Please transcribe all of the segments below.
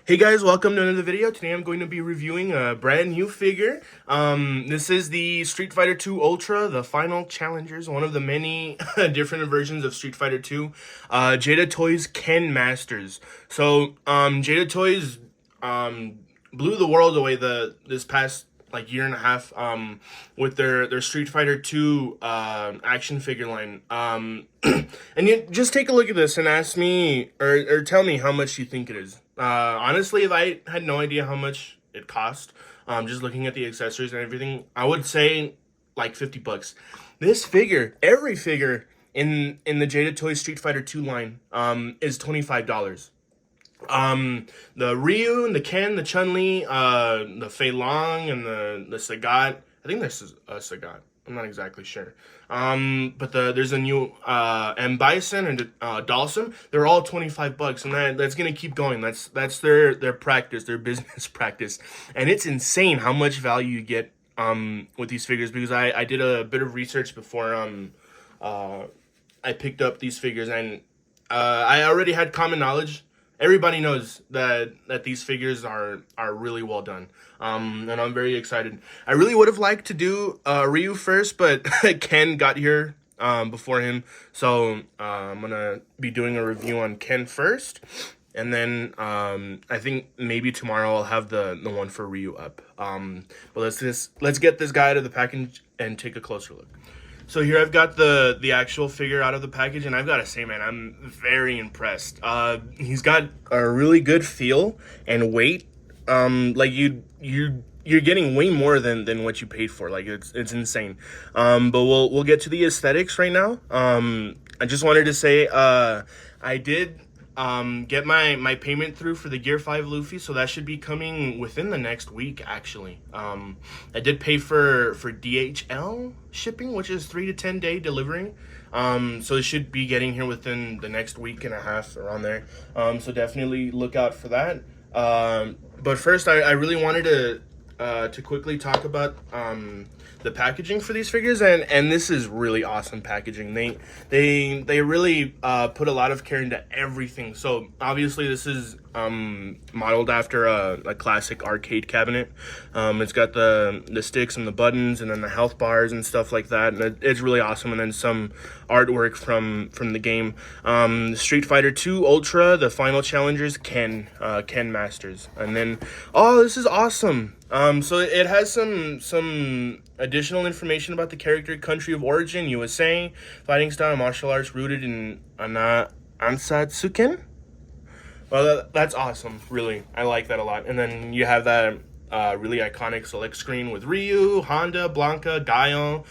Hey guys, welcome to another video. Today I'm going to be reviewing a brand new figure. This is the Street Fighter 2 Ultra, the final challengers, one of the many different versions of Street Fighter 2. Jada Toys Ken Masters. So, Jada Toys blew the world away this past year and a half with their Street Fighter 2 action figure line. And you just take a look at this and ask me or tell me how much you think it is. Honestly, if I had no idea how much it cost, just looking at the accessories and everything, I would say like 50 bucks. This figure, every figure in the Jada Toys Street Fighter 2 line is $25. The Ryu and the Ken, the Chun-Li, the Fei Long and the Sagat. I think this is a Sagat. I'm not exactly sure. But there's a new M Bison and Dalsum. They're all 25 bucks, and that's gonna keep going. That's their practice, their business practice, and it's insane how much value you get with these figures, because I did a bit of research before I picked up these figures, and I already had common knowledge. Everybody knows that these figures are really well done, and I'm very excited. I really would have liked to do Ryu first, but Ken got here before him, so I'm gonna be doing a review on Ken first, and then I think maybe tomorrow I'll have the one for Ryu up. But let's get this guy out of the package and take a closer look. So here I've got the actual figure out of the package, and I've got to say, man, I'm very impressed. He's got a really good feel and weight. Like you're getting way more than what you paid for. Like it's insane. But we'll get to the aesthetics right now. I just wanted to say I did get my payment through for the Gear 5 Luffy, so that should be coming within the next week, actually. I did pay for DHL shipping, which is 3 to 10 day delivery. So it should be getting here within the next week and a half, around there. So definitely look out for that. But first, I really wanted to quickly talk about the packaging for these figures, and this is really awesome packaging. They really put a lot of care into everything. So obviously this is modeled after a classic arcade cabinet. It's got the sticks and the buttons and then the health bars and stuff like that, and it's really awesome. And then some artwork from the game. Street Fighter 2 Ultra, the final challengers, Ken Masters. And then, oh, this is awesome. So it has some additional information about the character: country of origin, USA, fighting style, martial arts rooted in Ansatsuken. Well, that's awesome. Really, I like that a lot. And then you have that really iconic select screen with Ryu, Honda, Blanca, Guile,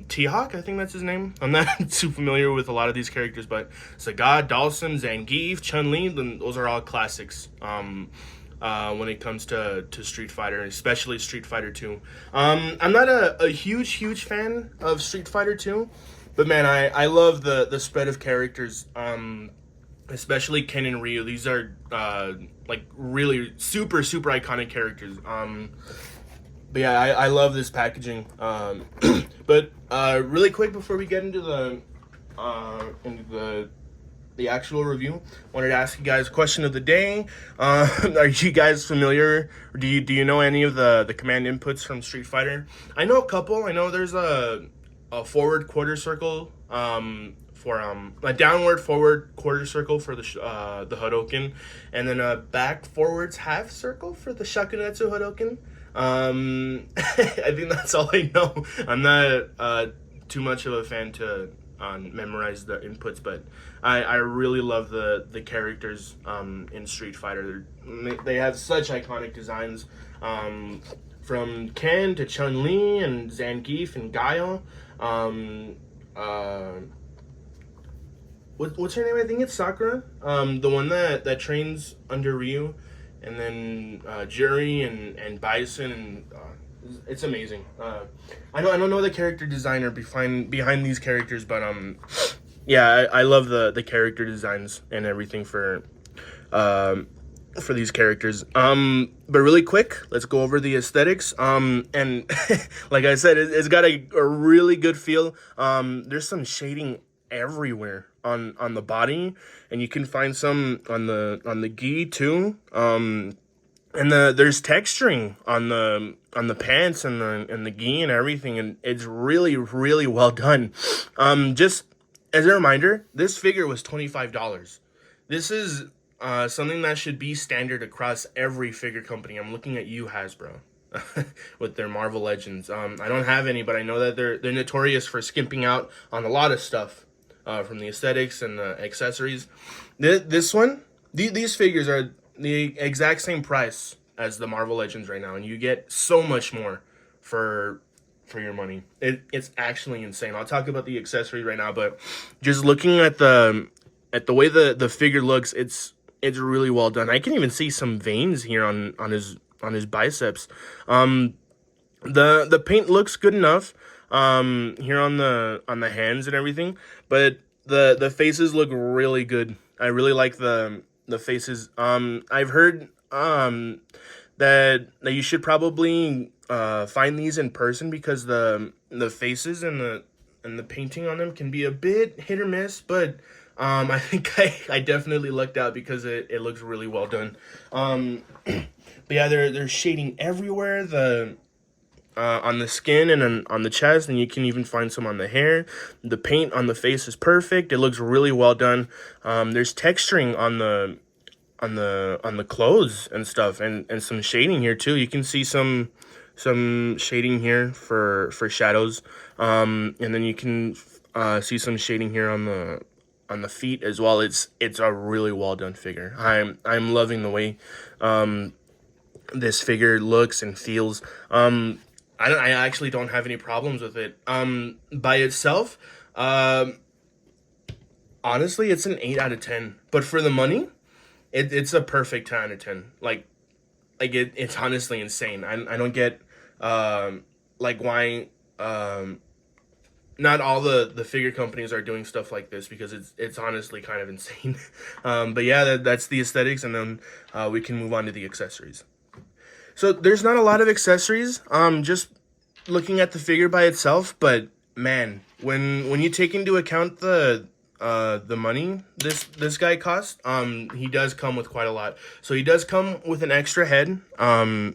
T-Hawk, I think that's his name. I'm not too familiar with a lot of these characters, but Sagat, Dalsum, Zangief, Chun-Li, those are all classics. When it comes to Street Fighter, especially Street Fighter 2. I'm not a huge fan of Street Fighter 2, but man, I love the spread of characters, especially Ken and Ryu. These are like really super iconic characters. But yeah, I love this packaging. But really quick before we get into the actual review, wanted to ask you guys a question of the day. Are you guys familiar, or do you know any of the command inputs from Street Fighter? I know a couple. I know there's a forward quarter circle for a downward forward quarter circle for the Hadoken, and then a back forwards half circle for the Shakunetsu Hadoken. I think that's all I know. I'm not too much of a fan to memorize the inputs, but I really love the characters in Street Fighter. They have such iconic designs, from Ken to Chun-Li and Zangief and Guile. What's her name? I think it's Sakura, the one that trains under Ryu, and then Juri and Bison, and it's amazing. I don't know the character designer behind these characters, but yeah, I love the character designs and everything for these characters. But really quick, let's go over the aesthetics. And like I said, it's got a really good feel. There's some shading everywhere on the body, and you can find some on the gi too. And there's texturing on the pants and the gi and everything, and it's really really well done. Just as a reminder, this figure was $25. This is something that should be standard across every figure company. I'm looking at you, Hasbro, with their Marvel Legends. I don't have any, but I know that they're notorious for skimping out on a lot of stuff, from the aesthetics and the accessories. This one, these figures are the exact same price as the Marvel Legends right now, and you get so much more for your money. It's actually insane. I'll talk about the accessories right now, but just looking at the way the figure looks, it's really well done. I can even see some veins here on his biceps. The paint looks good enough here on the hands and everything, but the faces look really good. I really like the faces. I've heard that you should probably find these in person, because the faces and the painting on them can be a bit hit or miss, but I think I definitely lucked out because it looks really well done. But yeah, there's shading everywhere. On the skin and on the chest, and you can even find some on the hair. The paint on the face is perfect. It looks really well done. There's texturing on the clothes and stuff, and some shading here too. You can see some shading here for shadows. And then you can see some shading here on the feet as well. It's a really well done figure. I'm loving the way this figure looks and feels. I actually don't have any problems with it. By itself, honestly, it's an 8 out of 10. But for the money, it's a perfect 10 out of 10. It's honestly insane. I don't get why not all the figure companies are doing stuff like this, because it's honestly kind of insane. But yeah, that's the aesthetics, and then we can move on to the accessories. So there's not a lot of accessories, just looking at the figure by itself, but man, when you take into account the money this guy cost, he does come with quite a lot. So he does come with an extra head, a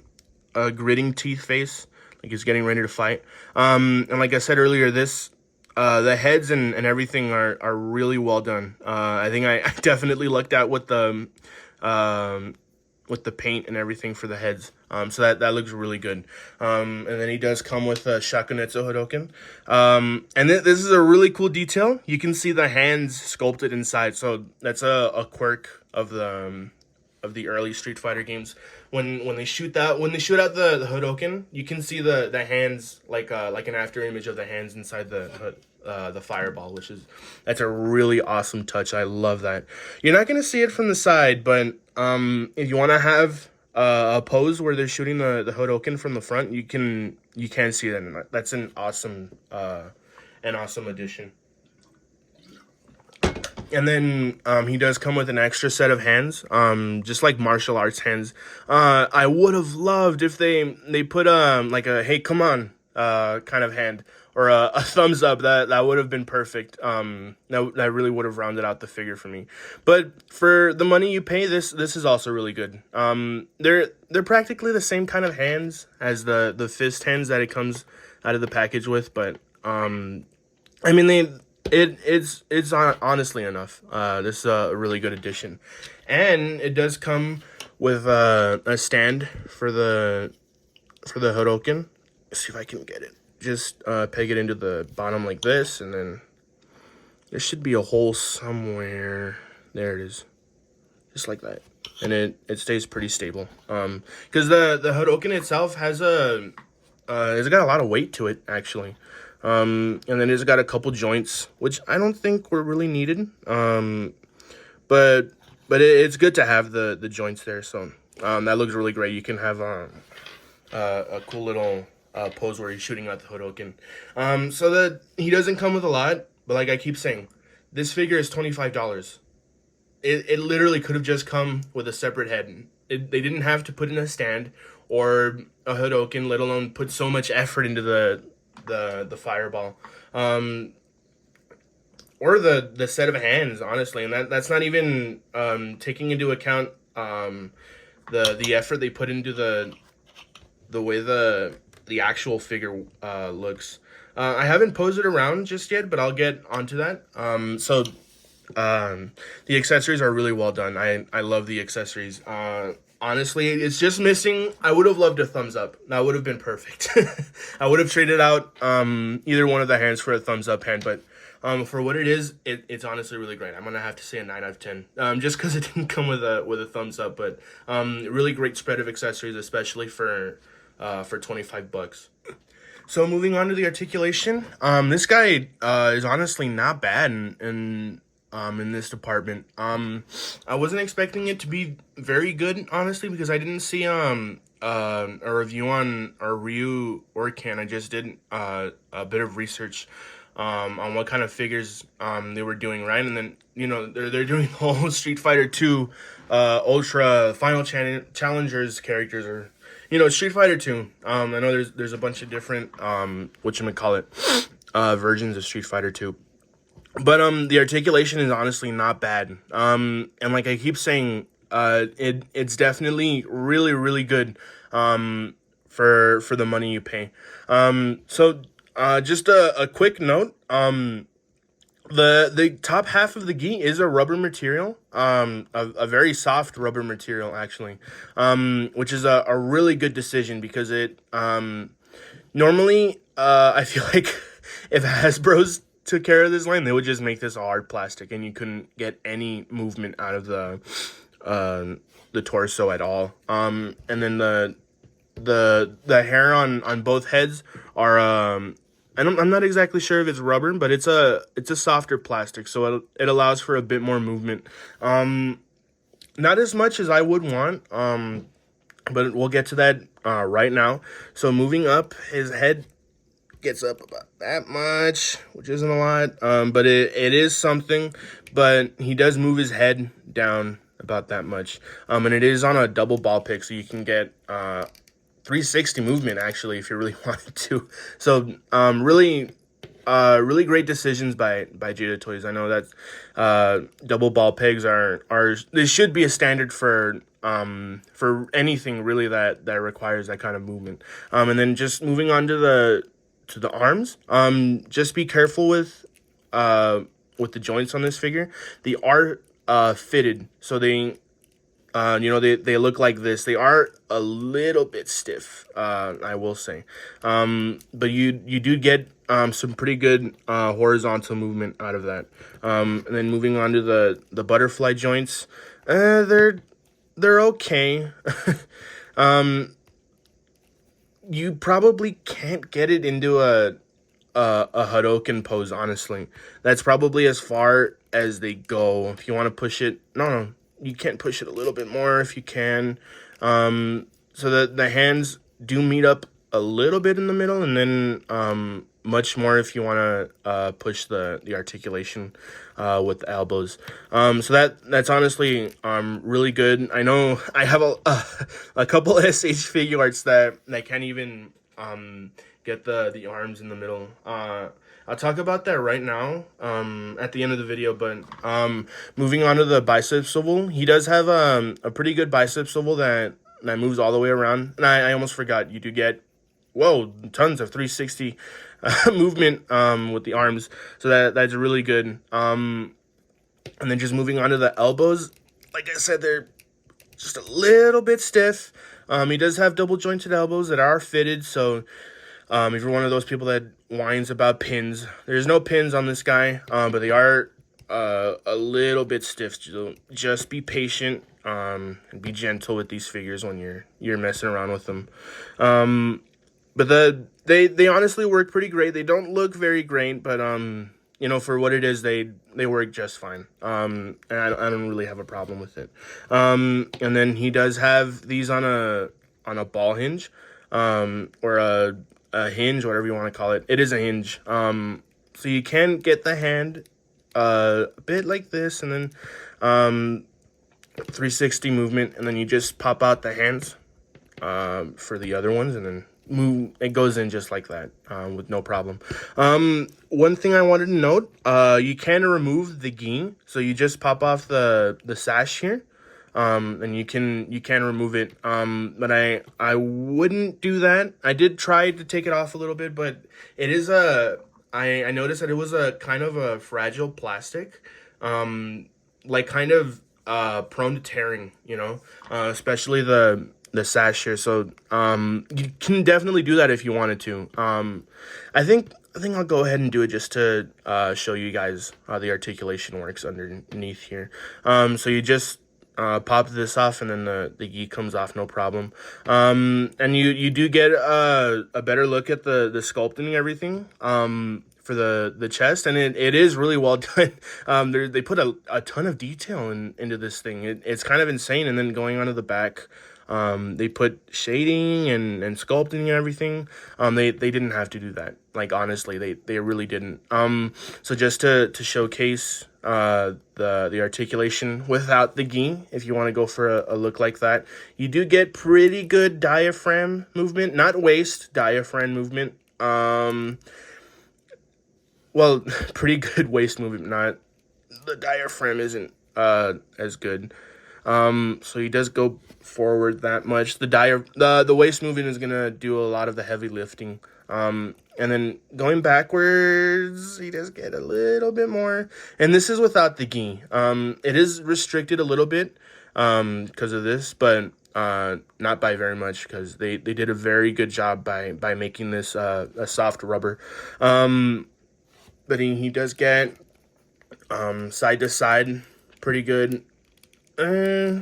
gritting teeth face, like he's getting ready to fight. And like I said earlier, the heads and everything are really well done. I think I definitely lucked out with the paint and everything for the heads. So that looks really good. And then he does come with a Shakunetsu Hodoken. And this is a really cool detail. You can see the hands sculpted inside. So that's a quirk of the early Street Fighter games. When they shoot out the Hodoken, you can see the hands, like an after image of the hands inside the fireball, that's a really awesome touch. I love that. You're not gonna see it from the side, but if you want to have a pose where they're shooting the Hodoken from the front, you can see that, and that's an awesome addition. And then he does come with an extra set of hands, just like martial arts hands. I would have loved if they put like a "hey, come on" kind of hand, or a thumbs up. That would have been perfect. That really would have rounded out the figure for me. But for the money you pay, this is also really good. They're practically the same kind of hands as the fist hands that it comes out of the package with, but I mean it's honestly enough. This is a really good addition, and it does come with a stand for the Hodoken. Let's see if I can get it. Just peg it into the bottom like this, and then there should be a hole somewhere. There it is, just like that, and it stays pretty stable. Because the Hodoken itself has it's got a lot of weight to it actually. And then it's got a couple joints, which I don't think were really needed. But it's good to have the joints there. So that looks really great. You can have a cool little pose where he's shooting at the Hodoken. So that he doesn't come with a lot, but like I keep saying, this figure is $25. It literally could have just come with a separate head. They didn't have to put in a stand or a Hodoken, let alone put so much effort into the fireball. or the set of hands, honestly, and that's not even taking into account the effort they put into the way the actual figure looks. I haven't posed it around just yet, but I'll get onto that. The accessories are really well done. I love the accessories. Honestly, it's just missing. I would have loved a thumbs up. That would have been perfect. I would have traded out either one of the hands for a thumbs up hand, but for what it is, it's honestly really great. I'm gonna have to say a 9 out of 10, just because it didn't come with a thumbs up. But really great spread of accessories, especially for $25. So moving on to the articulation, this guy is honestly not bad in this department. I wasn't expecting it to be very good, honestly, because I didn't see a review on our Ryu or Can. I just did a bit of research on what kind of figures they were doing, right? And then they're doing the whole Street Fighter 2 Ultra Final Challengers characters, or Street Fighter 2. I know there's a bunch of different whatchamacallit versions of Street Fighter 2. But the articulation is honestly not bad. And like I keep saying, it's definitely really, really good for the money you pay. So just a quick note, the top half of the gi is a rubber material, a very soft rubber material actually, which is a really good decision, because it normally I feel like if Hasbro's took care of this line, they would just make this all hard plastic, and you couldn't get any movement out of the torso at all. And then the hair on both heads are I'm not exactly sure if it's rubber, but it's a softer plastic, so it allows for a bit more movement. Not as much as I would want, but we'll get to that right now. So moving up, his head gets up about that much, which isn't a lot, but it is something. But he does move his head down about that much, and it is on a double ball pick, so you can get 360 movement actually if you really wanted to. So really great decisions by Jada Toys. I know that double ball pegs are they should be a standard for anything really that requires that kind of movement. And then just moving on to the arms, just be careful with the joints on this figure. They are fitted, so they they look like this. They are a little bit stiff, I will say, but you do get some pretty good horizontal movement out of that. And then moving on to the butterfly joints, they're okay. You probably can't get it into a Hadoken pose, honestly. That's probably as far as they go. If you want to push it, no, you can't push it a little bit more if you can. So the hands do meet up a little bit in the middle, and then much more if you want to push the articulation with the elbows. So that's honestly really good. I know I have a couple SH figure arts that can't even get the arms in the middle. I'll talk about that right now at the end of the video, but moving on to the bicep swivel, he does have a pretty good bicep swivel that moves all the way around. And I almost forgot, you do get tons of 360 movement with the arms, so that's really good. And then just moving on to the elbows, like I said, they're just a little bit stiff. He does have double jointed elbows that are fitted, so if you're one of those people that whines about pins, there's no pins on this guy, but they are a little bit stiff. So just be patient and be gentle with these figures when you're messing around with them. But they honestly work pretty great. They don't look very great, but for what it is, they work just fine. And I don't really have a problem with it. And then he does have these on a ball hinge, or a hinge, whatever you want to call it. It is a hinge. So you can get the hand a bit like this, and then 360 movement, and then you just pop out the hands for the other ones, and then move, it goes in just like that, with no problem. One thing I wanted to note, you can remove the gi, so you just pop off the sash here, and you can remove it. But I wouldn't do that. I did try to take it off a little bit, but it is I noticed that it was a kind of a fragile plastic, like kind of prone to tearing, especially the sash here. So you can definitely do that if you wanted to. I think I'll go ahead and do it just to show you guys how the articulation works underneath here. So you just pop this off, and then the gi comes off, no problem. And you do get a better look at the sculpting and everything. For the chest, and it is really well done. They put a ton of detail into this thing. It's kind of insane. And then going onto the back, they put shading and sculpting and everything. They didn't have to do that. Like, honestly, they really didn't. So just to showcase the articulation without the gi, if you want to go for a look like that, you do get pretty good diaphragm movement, not waist, diaphragm movement. Well, pretty good waist movement. Not the diaphragm isn't as good. So he does go forward that much. The waist movement is gonna do a lot of the heavy lifting. And then going backwards, he does get a little bit more. And this is without the gi. It is restricted a little bit because of this, but not by very much, because they did a very good job by making this a soft rubber. But he does get side to side pretty good. Yeah,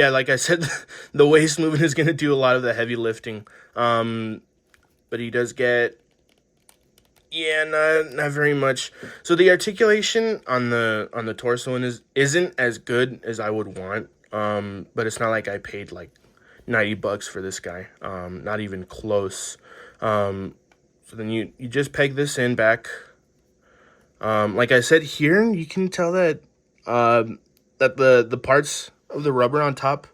like I said, the waist movement is going to do a lot of the heavy lifting. But he does get, yeah, not very much. So the articulation on the torso isn't as good as I would want. But it's not like I paid like $90 for this guy. Not even close. So then you just peg this in back. Like I said, here you can tell that that the parts of the rubber on top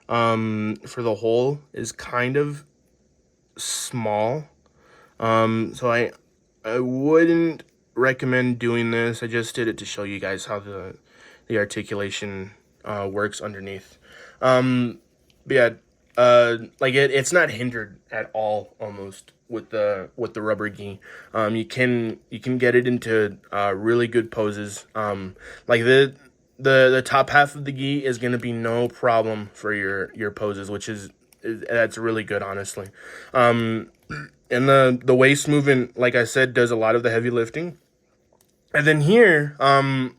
for the hole is kind of small. So I wouldn't recommend doing this. I just did it to show you guys how the articulation works underneath. But yeah, like it's not hindered at all almost with the rubber gi. You can get it into really good poses. Like the top half of the gi is gonna be no problem for your poses, which is that's really good, honestly. And the waist movement, like I said, does a lot of the heavy lifting. And then here,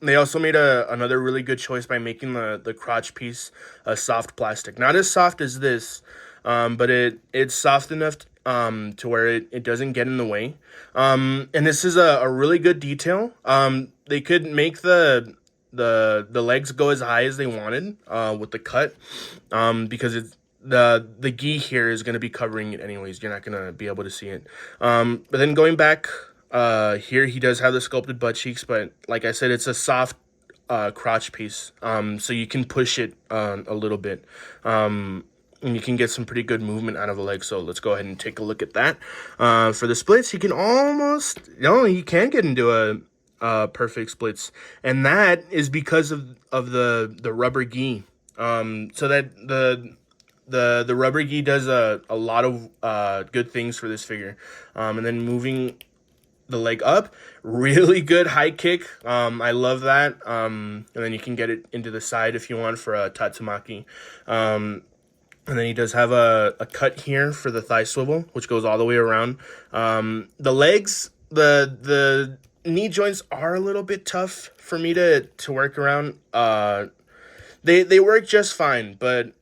they also made another really good choice by making the crotch piece a soft plastic. Not as soft as this, but it's soft enough to where it doesn't get in the way. And this is a really good detail. They could make the legs go as high as they wanted with the cut, because the gi here is going to be covering it anyways. You're not going to be able to see it. But then going back, here he does have the sculpted butt cheeks, but like I said, it's a soft crotch piece, so you can push it a little bit, and you can get some pretty good movement out of the leg. So let's go ahead and take a look at that. For the splits, you can you can get into a perfect splits, and that is because of the rubber gi. So that the rubber gi does a lot of good things for this figure. And then moving the leg up, really good high kick. I love that. And then you can get it into the side if you want for a tatsumaki. And then he does have a cut here for the thigh swivel, which goes all the way around. The legs, the knee joints are a little bit tough for me to work around. They work just fine, but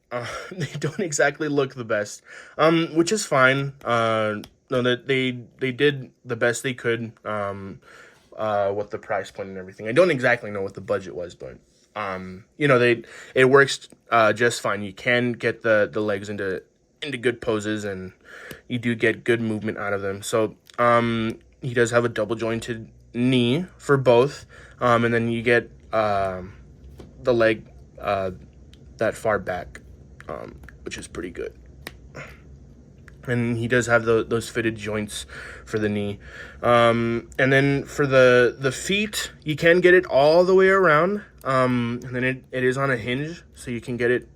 they don't exactly look the best, which is fine. No, that they did the best they could with the price point and everything. I don't exactly know what the budget was, but it works just fine. You can get the legs into good poses, and you do get good movement out of them. So he does have a double jointed knee for both, and then you get the leg that far back, which is pretty good. and he does have those fitted joints for the knee. And then for the feet, you can get it all the way around, and then it is on a hinge, so you can get it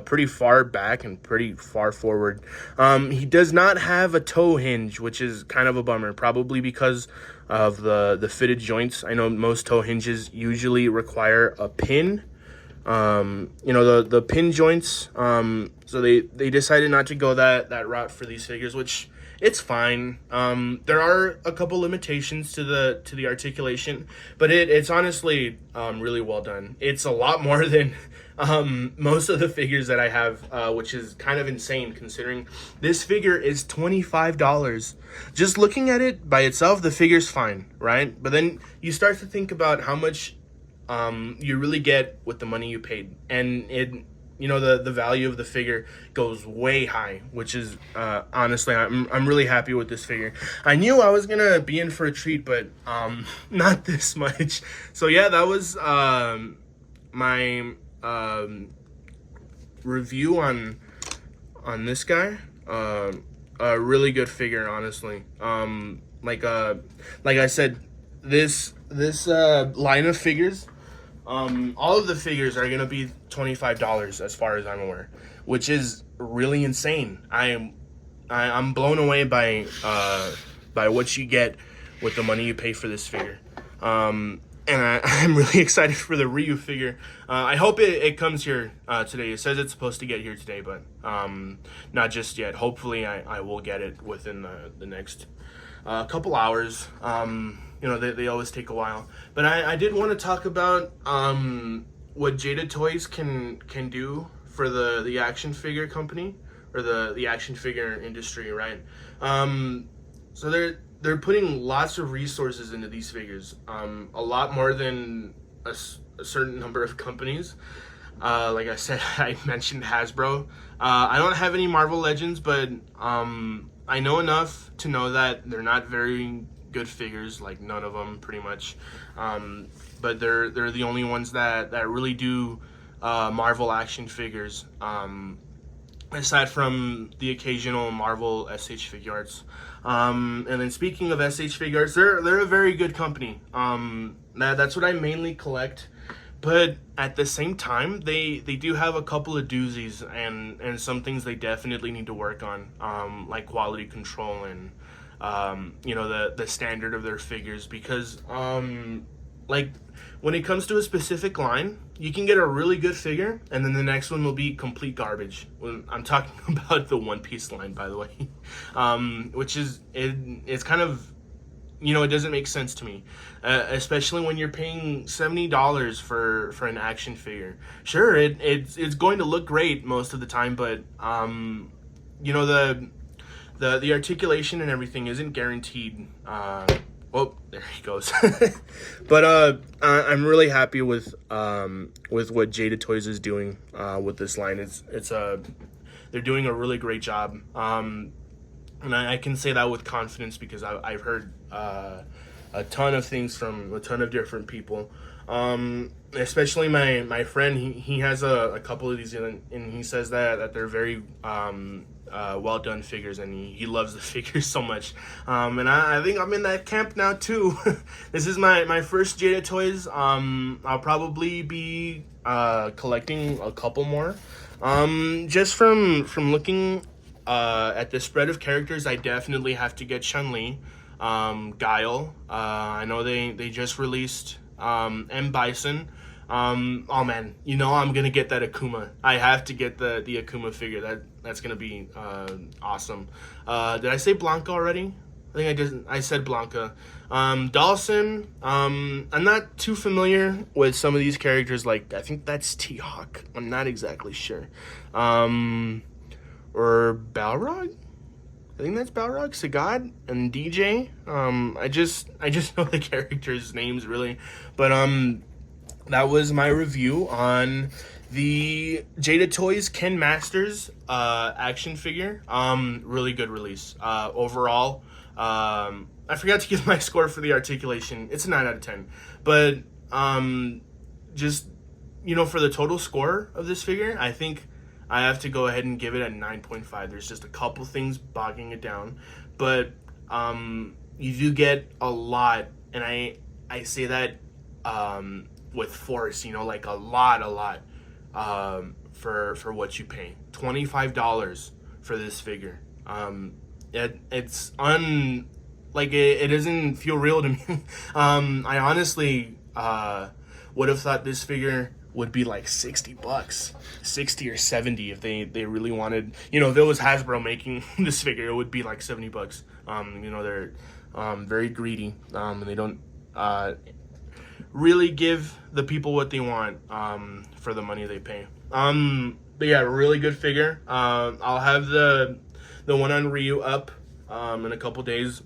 pretty far back and pretty far forward. He does not have a toe hinge, which is kind of a bummer, probably because of the fitted joints. I know most toe hinges usually require a pin. The pin joints. So they decided not to go that route for these figures, which it's fine. There are a couple limitations to the articulation, but it's honestly really well done. It's a lot more than most of the figures that I have, which is kind of insane considering this figure is $25. Just looking at it by itself, the figure's fine, right? But then you start to think about how much you really get with the money you paid, and the value of the figure goes way high, which is honestly I'm really happy with this figure. I knew I was gonna be in for a treat, but not this much. So yeah, that was my review on this guy. A really good figure, honestly. Like I said, this line of figures, all of the figures are gonna be $25 as far as I'm aware, which is really insane. I'm blown away by what you get with the money you pay for this figure. And I'm really excited for the Ryu figure. I hope it comes here today. It says it's supposed to get here today, but not just yet. Hopefully I will get it within the next couple hours. They always take a while. But I did want to talk about what Jada Toys can do for the action figure company, or the action figure industry, right? So they're putting lots of resources into these figures, a lot more than a certain number of companies. Like I said, I mentioned Hasbro. I don't have any Marvel Legends, but I know enough to know that they're not very good figures, like none of them pretty much. But they're the only ones that really do Marvel action figures, aside from the occasional Marvel SH Figuarts. And then speaking of SH Figuarts, they're a very good company. That's what I mainly collect. But at the same time, they do have a couple of doozies and some things they definitely need to work on, like quality control and the standard of their figures, because like when it comes to a specific line, you can get a really good figure and then the next one will be complete garbage. I'm talking about the One Piece line, by the way, which is it's kind of, it doesn't make sense to me, especially when you're paying $70 for an action figure. Sure, it's going to look great most of the time, but the articulation and everything isn't guaranteed. Oh, there he goes. But I'm really happy with what Jada Toys is doing with this line. They're doing a really great job. And I can say that with confidence because I've heard a ton of things from a ton of different people. Especially my friend, he has a couple of these, and he says that they're very well done figures, and he loves the figures so much. And I think I'm in that camp now too. This is my first Jada Toys. I'll probably be collecting a couple more. Just from looking at the spread of characters, I definitely have to get Chun-Li, Guile. I know they just released M. Bison. Oh man, I'm gonna get that Akuma. I have to get the Akuma figure. That's gonna be awesome. Did I say Blanca already? I think I did. I said Blanca. Dawson. I'm not too familiar with some of these characters. Like I think that's T-Hawk. I'm not exactly sure. Or Balrog. I think that's Balrog, Sagad, and DJ. I just know the characters' names really, but that was my review on the Jada Toys Ken Masters action figure. Really good release. Overall, I forgot to give my score for the articulation. It's a 9 out of 10, but just for the total score of this figure, I think I have to go ahead and give it a 9.5. There's just a couple things bogging it down, but you do get a lot, and I say that with force, you know, like a lot for what you pay. $25 for this figure. It's like it doesn't feel real to me. I honestly would have thought this figure would be like $60, 60 or 70 if they really wanted, you know, if it was Hasbro making this figure, it would be like $70. You know, they're very greedy, and they don't really give the people what they want for the money they pay. But yeah, really good figure. I'll have the one on Ryu up in a couple days.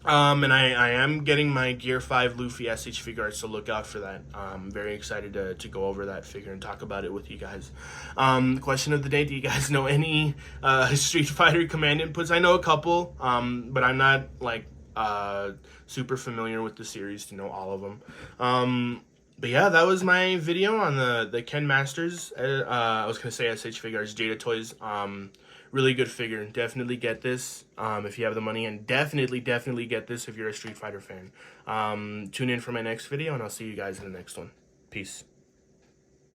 And I am getting my Gear 5 Luffy SH figure arts, so look out for that. I'm very excited to go over that figure and talk about it with you guys. Question of the day, do you guys know any Street Fighter command inputs? I know a couple, but I'm not like super familiar with the series to know all of them. But yeah, that was my video on the Ken Masters. I was going to say SH figure arts, Jada toys. Really good figure. Definitely get this if you have the money, and definitely get this if you're a Street Fighter fan. Tune in for my next video, and I'll see you guys in the next one. Peace.